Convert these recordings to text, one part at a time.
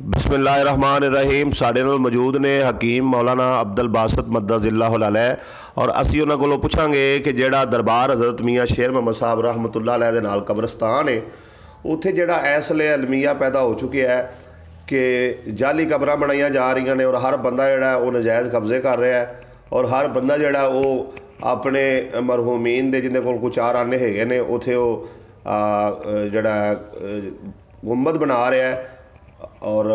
बिस्मिल्लाहिर्रहमानिर्रहीम। साडे नाल मौजूद ने हकीम मौलाना अब्दुल बासित मद्दज़िल्लाहु अलैह और असी उन्हां कोलों पुछांगे कि जिहड़ा दरबार हज़रत मियाँ शेर मोहम्मद साहब रहमतुल्लाह अलैह दे नाल कब्रस्तान है उत्थे जिहड़ा इसले अलमिया पैदा हो चुकिया है कि जाली कब्रां बनाईयां जा रही ने और हर बंदा जिहड़ा वो नजायज़ कब्जे कर रहा है और हर बंदा जिहड़ा वो अपने मरहूमीन दे जिंदे कोल कुछ चार आने हैगे ने उत्थे वो जिहड़ा गुंबद बना रहा है और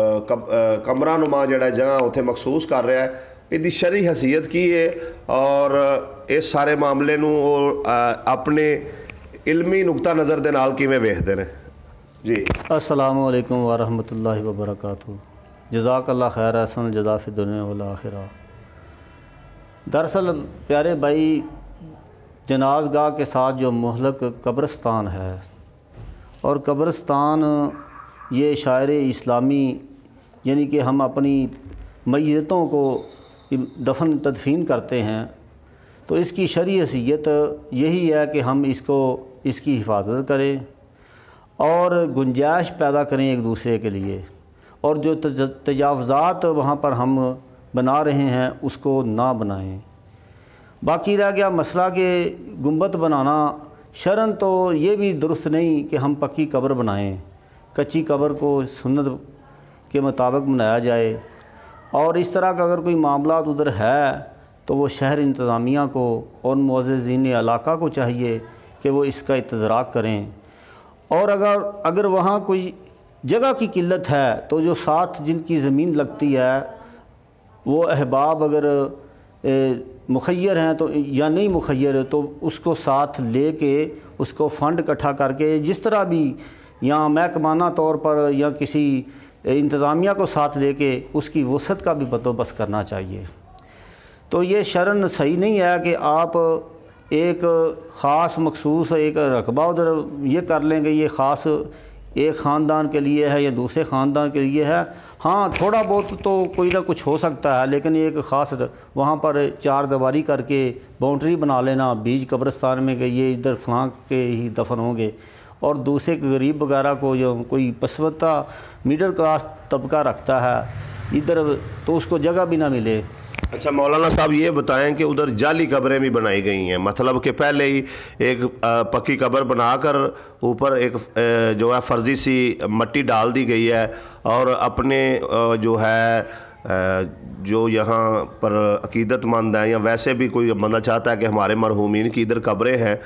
कमरा नुमा जिहड़ा जगह उत्थे मखसूस कर रहा है। इसकी शरई हैसीयत की है और इस सारे मामले नूं अपने इल्मी नुक्ता नज़र दे नाल किवें वेखदे ने जी। अस्सलामु अलैकुम व रहमतुल्लाहि व बरकातुहू। जज़ाकल्लाह खैर अहसन जज़ा फ़िद दुनिया वल आखिरा। दरअसल प्यारे भाई, जनाज़गाह के साथ जो मुहल्लक कब्रस्तान है और कब्रस्तान ये शायर इस्लामी यानी कि हम अपनी मैयतों को दफन तदफीन करते हैं तो इसकी शरई हैसियत यही है कि हम इसकी हिफाजत करें और गुंजाइश पैदा करें एक दूसरे के लिए, और जो तजावज़ात वहाँ पर हम बना रहे हैं उसको ना बनाएं। बाकी रह गया मसला कि गुंबद बनाना शरन तो ये भी दुरुस्त नहीं कि हम पक्की कब्र बनाएं, कच्ची कब्र को सुन्नत के मुताबिक बनाया जाए। और इस तरह का अगर कोई मामला उधर है तो वो शहर इंतज़ामिया को और मुअज़्ज़िज़ीन इलाका को चाहिए कि वो इसका इतदराक करें। और अगर वहाँ कोई जगह की किल्लत है तो जो साथ जिनकी ज़मीन लगती है वो अहबाब अगर मुखय्यर हैं तो या नहीं मुखय्यर तो उसको साथ ले के उसको फ़ंड इकट्ठा करके जिस तरह भी या महकमाना तौर पर या किसी इंतज़ामिया को साथ लेके उसकी वसअत का भी बंदोबस्त करना चाहिए। तो ये शरन सही नहीं है कि आप एक ख़ास मखसूस एक रकबा उधर ये कर लेंगे, ये ख़ास एक ख़ानदान के लिए है या दूसरे ख़ानदान के लिए है। हाँ, थोड़ा बहुत तो कोई ना कुछ हो सकता है, लेकिन एक ख़ास वहाँ पर चार दीवारी करके बाउंड्री बना लेना बीच कब्रस्तान में कि ये इधर फ़लाँ के ही दफन होंगे और दूसरे गरीब वगैरह को जो कोई पसवत्ता मिडिल क्लास तबका रखता है इधर तो उसको जगह भी ना मिले। अच्छा मौलाना साहब, ये बताएं कि उधर जाली कब्रें भी बनाई गई हैं, मतलब कि पहले ही एक पक्की कब्र बनाकर ऊपर एक जो है फर्जी सी मट्टी डाल दी गई है और अपने जो है जो यहाँ पर अकीदतमंद हैं या वैसे भी कोई बंदा चाहता है कि हमारे मरहूमीन की इधर कब्रें हैं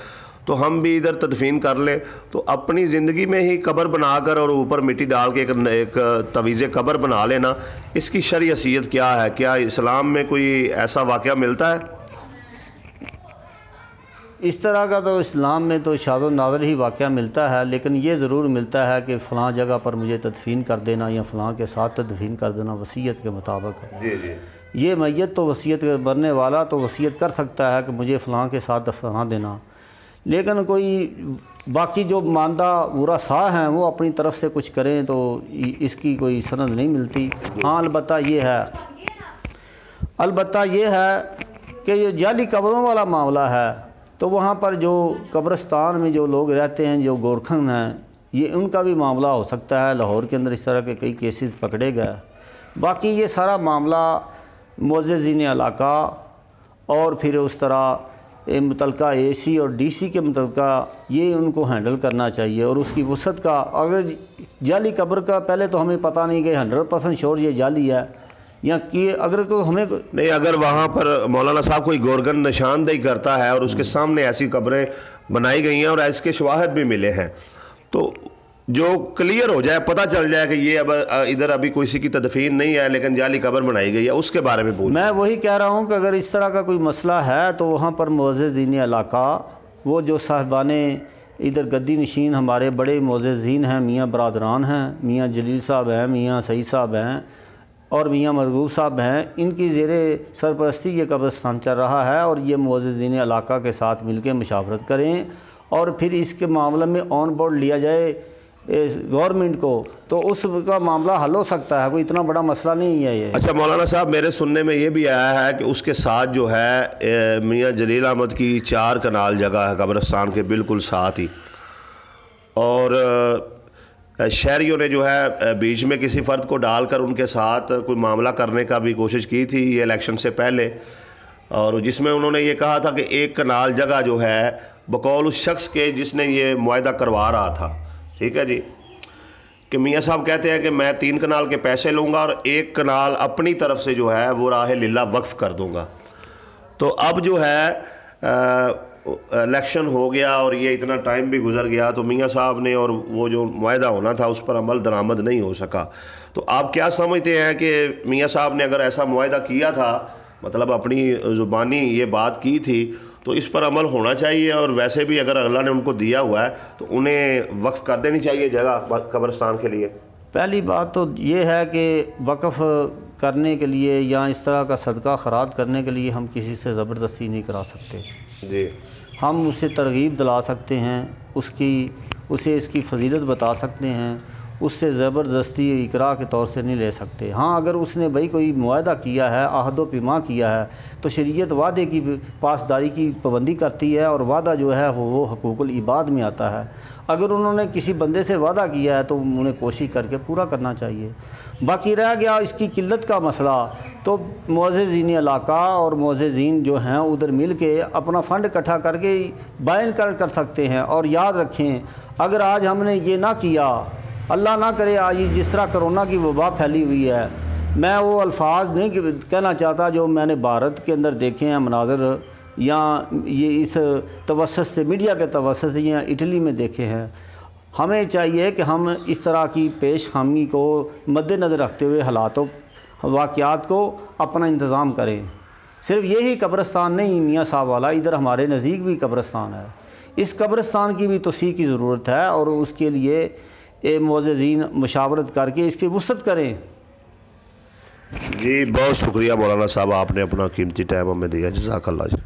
तो हम भी इधर तदफीन कर लें, तो अपनी ज़िंदगी में ही कब्र बनाकर और ऊपर मिट्टी डाल के एक तवीज़ कब्र बना लेना, इसकी शरई हैसियत क्या है? क्या इस्लाम में कोई ऐसा वाक़या मिलता है? इस तरह का तो इस्लाम में तो शाज़ व नाज़िर ही वाक़या मिलता है, लेकिन ये ज़रूर मिलता है कि फ़लाँ जगह पर मुझे तदफीन कर देना या फ़लाँ के साथ तदफीन कर देना वसीयत के मुताबिक है। जी जी। ये मैयत तो वसीयत मरने वाला तो वसीयत कर सकता है कि मुझे फ़लाँ के साथ दफना देना, लेकिन कोई बाकी जो मानदा वुरासा हैं वो अपनी तरफ से कुछ करें तो इसकी कोई सनद नहीं मिलती। हाँ, अलबत्ता ये है कि ये जाली कब्रों वाला मामला है तो वहाँ पर जो कब्रस्तान में जो लोग रहते हैं जो गोरखन हैं ये उनका भी मामला हो सकता है। लाहौर के अंदर इस तरह के कई केसेस पकड़े गए। बाकी ये सारा मामला मुअज़्ज़िज़ीन इलाका और फिर उस तरह मुतलका एसी और डीसी के मुतलका ये उनको हैंडल करना चाहिए और उसकी वसअत का। अगर जाली कब्र का पहले तो हमें पता नहीं कि 100% श्योर ये जाली है या कि अगर कोई हमें नहीं, अगर वहाँ पर मौलाना साहब कोई गोरगन निशानदेही करता है और उसके सामने ऐसी कब्रें बनाई गई हैं और इसके शवाहिद भी मिले हैं तो जो क्लियर हो जाए, पता चल जाए कि ये अब इधर अभी किसी की तदफीन नहीं है लेकिन जाली कब्र बनाई गई है, उसके बारे में पूछ। मैं वही कह रहा हूँ कि अगर इस तरह का कोई मसला है तो वहाँ पर मुअज़्ज़िज़ीन इलाका वो जो साहिबाने इधर गद्दी नशीन हमारे बड़े मुअज़्ज़िज़ीन हैं, मियाँ बरादरान हैं, मियाँ जलील साहब हैं, मियाँ सईद साहब हैं और मियाँ मरगूब साहब हैं, इनकी ज़ेरे सरपरस्ती ये कब्रस्तान चल रहा है और ये मुअज़्ज़िज़ीन इलाका के साथ मिल के मुशावरत करें और फिर इसके मामले में ऑन बोर्ड लिया जाए गवर्नमेंट को तो उसका मामला हल हो सकता है। कोई इतना बड़ा मसला नहीं है ये। अच्छा मौलाना साहब, मेरे सुनने में ये भी आया है कि उसके साथ जो है मियाँ जलील अहमद की 4 कनाल जगह है कब्रस्तान के बिल्कुल साथ ही, और شہریوں نے جو ہے بیچ میں کسی فرد کو ڈال کر ان کے ساتھ کوئی معاملہ کرنے کا بھی کوشش کی تھی یہ الیکشن سے پہلے، اور جس میں انہوں نے یہ کہا تھا کہ ایک کنال جگہ جو ہے بقول اس شخص کے جس نے یہ معاہدہ کروا رہا تھا، ٹھیک ہے جی، کہ میاں صاحب کہتے ہیں کہ میں 3 کنال کے پیسے لوں گا اور 1 کنال اپنی طرف سے جو ہے وہ راہ للہ وقف کر دوں گا۔ تو اب جو ہے الیکشن ہو گیا اور یہ اتنا ٹائم بھی گزر گیا تو میاں صاحب نے اور وہ جو معاہدہ ہونا تھا اس پر عمل درآمد نہیں ہو سکا۔ تو آپ کیا سمجھتے ہیں کہ میاں صاحب نے اگر ایسا معاہدہ کیا تھا، مطلب اپنی زبانی یہ بات کی تھی، تو اس پر عمل ہونا چاہیے، اور ویسے بھی اگر اللہ نے ان کو دیا ہوا ہے تو انہیں وقف کر دینی چاہیے جگہ قبرستان کے لیے؟ پہلی بات تو یہ ہے کہ وقف کرنے کے لیے یا اس طرح کا صدقہ خیرات کرنے کے لیے ہم کسی سے زبردستی نہیں کرا سکتے جی، ہم اسے ترغیب دلا سکتے ہیں، اسے اس کی فضیلت بتا سکتے ہیں، اس سے زبردستی اقراء کے طور سے نہیں لے سکتے۔ ہاں اگر اس نے بھائی کوئی معاہدہ کیا ہے، عہد و پیما کیا ہے، تو شریعت وعدے کی پاسداری کی پابندی کرتی ہے، اور وعدہ جو ہے وہ حقوق العباد میں آتا ہے۔ اگر انہوں نے کسی بندے سے وعدہ کیا ہے تو انہیں کوشش کر کے پورا کرنا چاہیے۔ باقی رہ گیا اس کی قلت کا مسئلہ، تو معززین علاقہ اور معززین جو ہیں ادھر مل کے اپنا فنڈ اکٹھا کر کے بائن کر سکتے ہیں۔ اور یاد رکھیں اگر آج ہم نے یہ نہ کیا، اللہ نہ کرے آج جس طرح کرونا کی وبا پھیلی ہوئی ہے، میں وہ الفاظ نہیں کہنا چاہتا جو میں نے بھارت کے اندر دیکھے ہیں مناظر، یا یہ اس توسط سے میڈیا کے توسط سے یا اٹلی میں دیکھے ہیں۔ ہمیں چاہیے کہ ہم اس طرح کی پیش خامی کو مد نظر رکھتے ہوئے حالات و واقعات کو اپنا انتظام کریں۔ صرف یہی قبرستان نہیں میاں صاحب والا، ادھر ہمارے نزدیک بھی قبرستان ہے، اس قبرستان کی بھی توسیع کی ضرورت ہے، اور اس کے لیے معززین مشاورت کر کے اس کی وسعت کریں۔ جی بہت شکریہ مولانا صاحب، آپ نے اپنا قیمتی ٹائم ہمیں دیا، جزاک اللہ جی۔